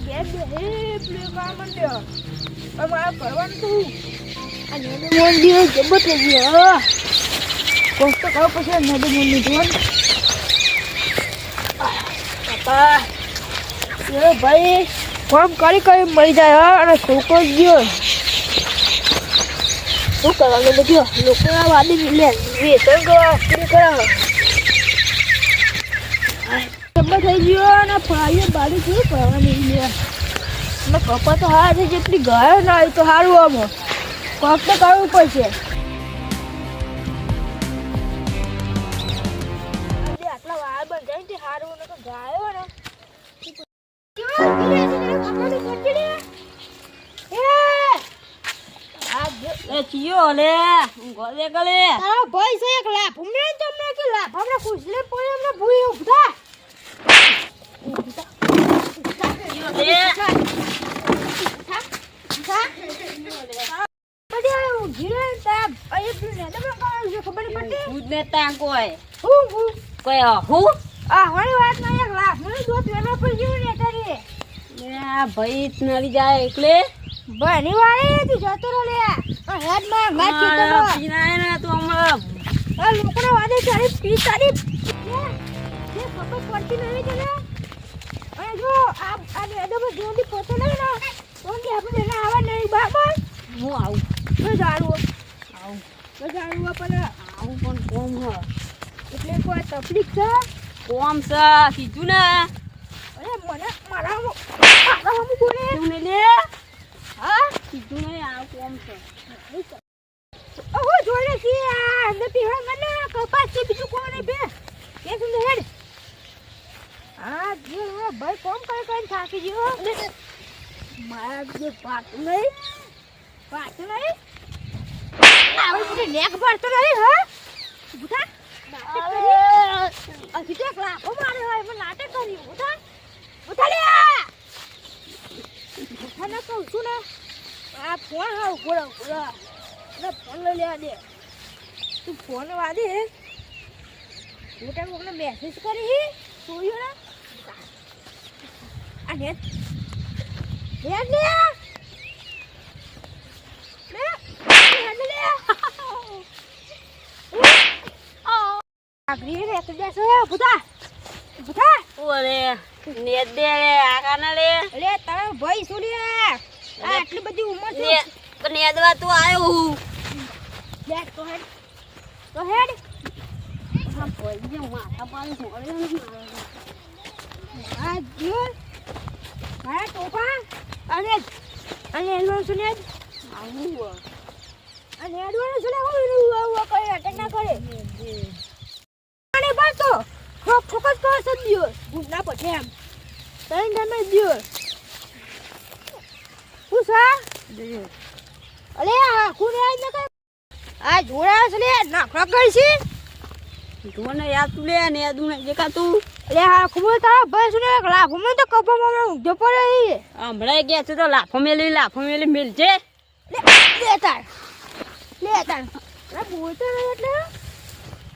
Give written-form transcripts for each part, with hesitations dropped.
ઘેર બે હે પ્લે કામ મંડ્યો અમારા કરવાનું તું અને મંડ્યો જબત ગયો કોસ્ટ કહો પછી નડે મંડી જોન પાપા એ ભાઈ કામ કરી મરી જાય અને છોકરો ગયો શું કરવાનું બધું લોકોના વાદી લે વેતન કરાવો જબ્બર થઈ ગયો અને ફાઈએ બાડી કેવું કરવાની લે અને કપા તો હાર છે જેટલી ગાયો ના હોય તો સારું આમાં કોક તો કરવું પડશે આટલા વાર બંધાય ને સારું ને તો ગાયો ને ચિયો લે ગોલે ગલે તારા ભાઈ છે એક લાફ હમણે તમને કે લાફ આપણે કુછલે પોય હમણે ભૂઈ ઉભા ભાઈ નડી જાય એટલે બની વાળી તું જતો રે હેડ માં માર ચીતો પીનાય ને તું હમણાં આ લોકોના વાદે ચાલી પી તારી જે ખબર પડતી નહીં તને અને જો આ એડો જોંડી પોતે નહીં ના જોંડી આપણે ના આવા નહીં બાબા હું આવું તો જાણું પણ કોમ હ એટલે કોઈ તકલીફ છે કોમ છે કીધું ને અરે મને મારા હું બોલે તું ને લે હા કીધું ને આ કોમ છે ઓહો જોડે છે આ નથી હે મને કપાસ છે બીજું કોને બે કે સુંદર હેડ આ જે ભાઈ કોમ કરી થાકી ગયો મારા જે પાટ નહીં આવું મને નેક ભરતો નહીં હા બુઠા આ કિતે ક્લાપો મારે હોય મને નાટક કર્યું બુઠા લે બુઠા ના કહું છું ને આ ફોન હા ઉભો ને ફોન લઈ લેવા દે તું ફોન વાદે મોટા કોકને મેસેજ કરી જોયું ને આ નેટ આગરી રે તો દેસો બુધા ઓરે નેદ દે રે આકાના લે લે તારો ભાઈ સુડી આ આટલી બધી ઉંમર છે નેદવા તું આયો હું લે તો હેડ હા ભાઈ જે માથા પાડી મોડે આ જો આ ટોપા અને એનો સુને આવું અને એડવાનો સુને હું કઈ અટેક ના કરે અને બસ તો ફોકસ કરો સદ્યો ગુના પઠે એમ તઈ તમે દિયો પૂછા અલે આ કોને આઈ ન કઈ આ જોડા છે લે નાખવા ગઈ છે તું યાદ તું લે ને યાદ ને દેખા તું અલે આ કુમો તારા ભાઈ સુને લાભ મને તો કપમાં ઊંધો પડે હમણાં ગયા છે તો લાફો મેલી મેલજે લે તાર બોલતો નહીં એટલે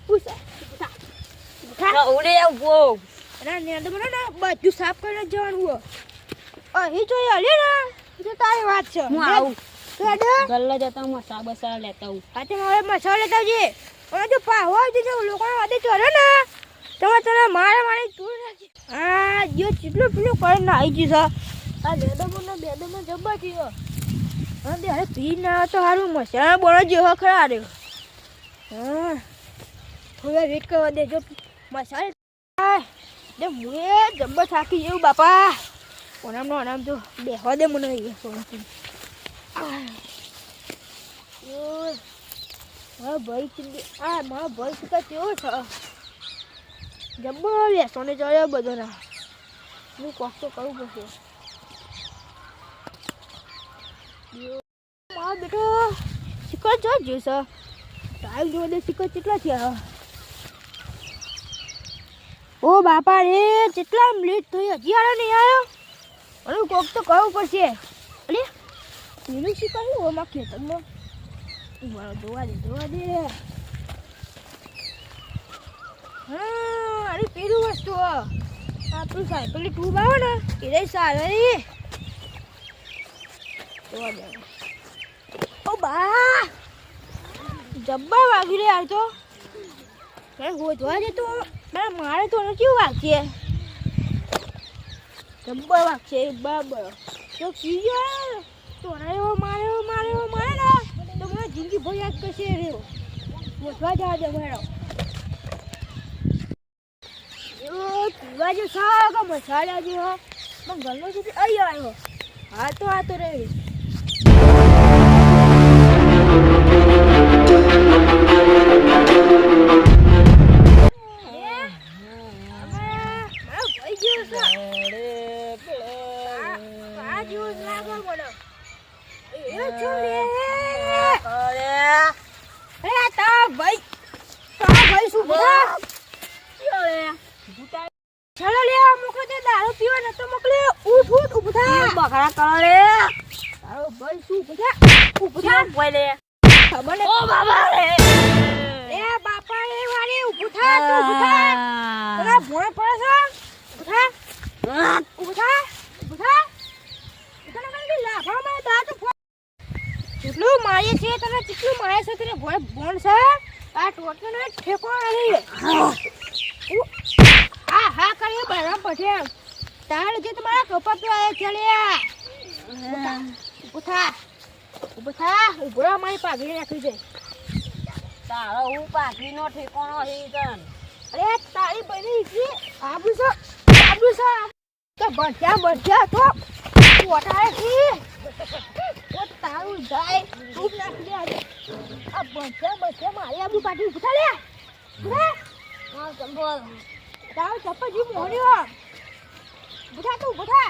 પૂછા ઉડે ઉભો ના નેડ મને ના બધું સાફ કરીને જવાનું હો અહીં જોઈ આલે ને તો તારી વાત છે હું આવું હેડ ગલ્લા જતા મસા બસા લેતા હું આતે મારે મસાલો લેતા જે અને જો પાહો જો લોકોને વાદે ચડે ને તમે મારે તું નાખી આ જો ચીટલું પેલું કરીને આવી ગયું છે આ બેડમાં જબ્બા થયો અને અરે પી ના તો સારું મસાલા બોલો જેવો ખરા રહ્યો હા થોડા વેટ કરવા દેજો મસાલા દે મુએ જબ્બર થાકી જેવું બાપા ઓનામ તો બેહવા દે મને હા ભાઈ આ મારો ભાઈ શીખા કેવો છે જબ્બર લેસોને ચડ્યો બધો ના હું કોક તો કરવું પડશે મારો બેટો શીખર જો જોઈશે સાહેબ જોડે શીખર કેટલા થયા ઓ બાપા રે કેટલા લેટ થઈ હજી આરો નહીં આવ્યો અને કોક તો કરવું પડશે અરે એનું શીખર હું ઓમાં ખેતરમાં મારો જોવા દે હા અરે પેલું વસ્તુ આપણું સાયકલની ટ્યુબ આવે ને એ સારી ઓ બા જબ્બર વાગી રે આ તો હોજવા દે તો મારે તો કેવું વાગશે જબ્બર વાગશે બરાબર તો કીજો તો મારે ને તો મને જિંદગી ભર યાદ કરશે રહ્યો હોજવા જવા દે મારો પીવા જો સાગ મસાલા જો પણ ગલ્લો સુધી અહીં આવ્યો હા તો રે ચાલો લે મોકલે તે દારૂ પીવા ન તો મોકલે ઉઠ ઉભ થા બકરા કરો રે તારો ભાઈ શું ઉભ થા બોલે ખબર ને ઓ બાબા રે એ બાપા એ વાળી ઉભ થા તું ઉભ થા તને ભોય પડે છે ઉભ થા તને કઈ લાફા માં દાંત કેટલું મારે છે તને કેટલું મારે છે તને ભોય બોણ છે આ ટોટનો ઠેકો નથી હા કરીએ બરાબર પછી તાર જે તમારા કપા પે આયા ચાલ્યા ઉભા ઉભરા મારી પાઘડી નાખી છે તારો હું પાઘડી નો ઠેકાણો હે તન અરે તારી બની છે આબુ તો બચ્યા તો ઓટાય છે ઓ તારું જાય ખૂબ નાખી દે આ બચ્યા મારી આબુ પાટી ઉભા લે હા સંભળ તારો ચપ્પલ જી મોડ્યો ઉભા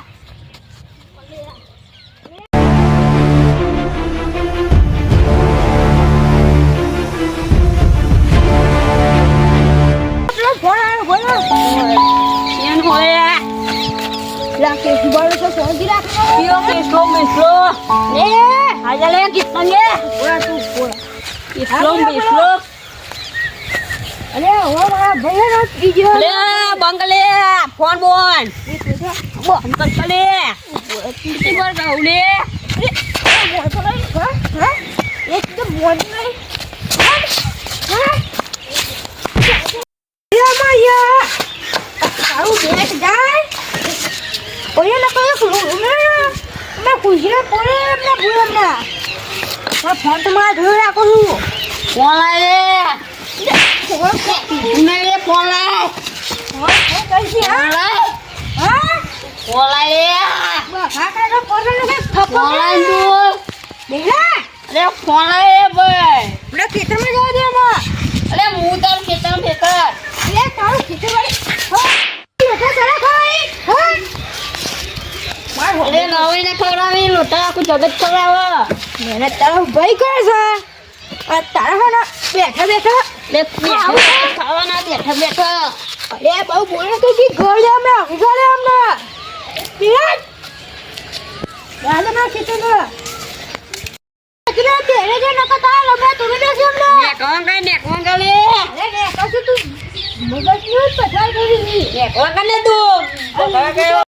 ફોન આવ્યો બોલો એન હોય લાકે સુબાળો તો સોજી રાખો પીઓ કે સ્લો એ આજા લે કિતને બોલા તું સ્લો અરે હો મારા ભાઈ નો બીજો લે બંગલે ફોન બોન બંગલે કિતી બર ગાઉલે એકદમ મોડ નહીં આવું બેઠ જાય ઓય ના કયો મેં ખુશી પડે એમને ભૂલ ફોન તો મારા જોઈ રાખું છું ફોન લાય લે ફોન લાય ફોન લાય અરે ફોન લાય ભાઈ ખેતરમાં જવા દે એમાં અરે હું તાર ખેતર ફેકર તારું ખેતર વાળી અરે નવી ને ખવડાવી લોટા આખું જગત ખવડાવો મહેનત તારો ભાઈ કરે છે આ તારા બેઠા ખાવાના બેઠા અરે બહુ બોલે તો જી ઘર જા મે ઘરે અમને પિરાજ રાજા ખેતરમાં કિરે તેરે જે નકતા લમે તું ને છે અમને ને કોણ લે અરે ને કશું તું મગજ નું પથાર કરી ને કોણ તું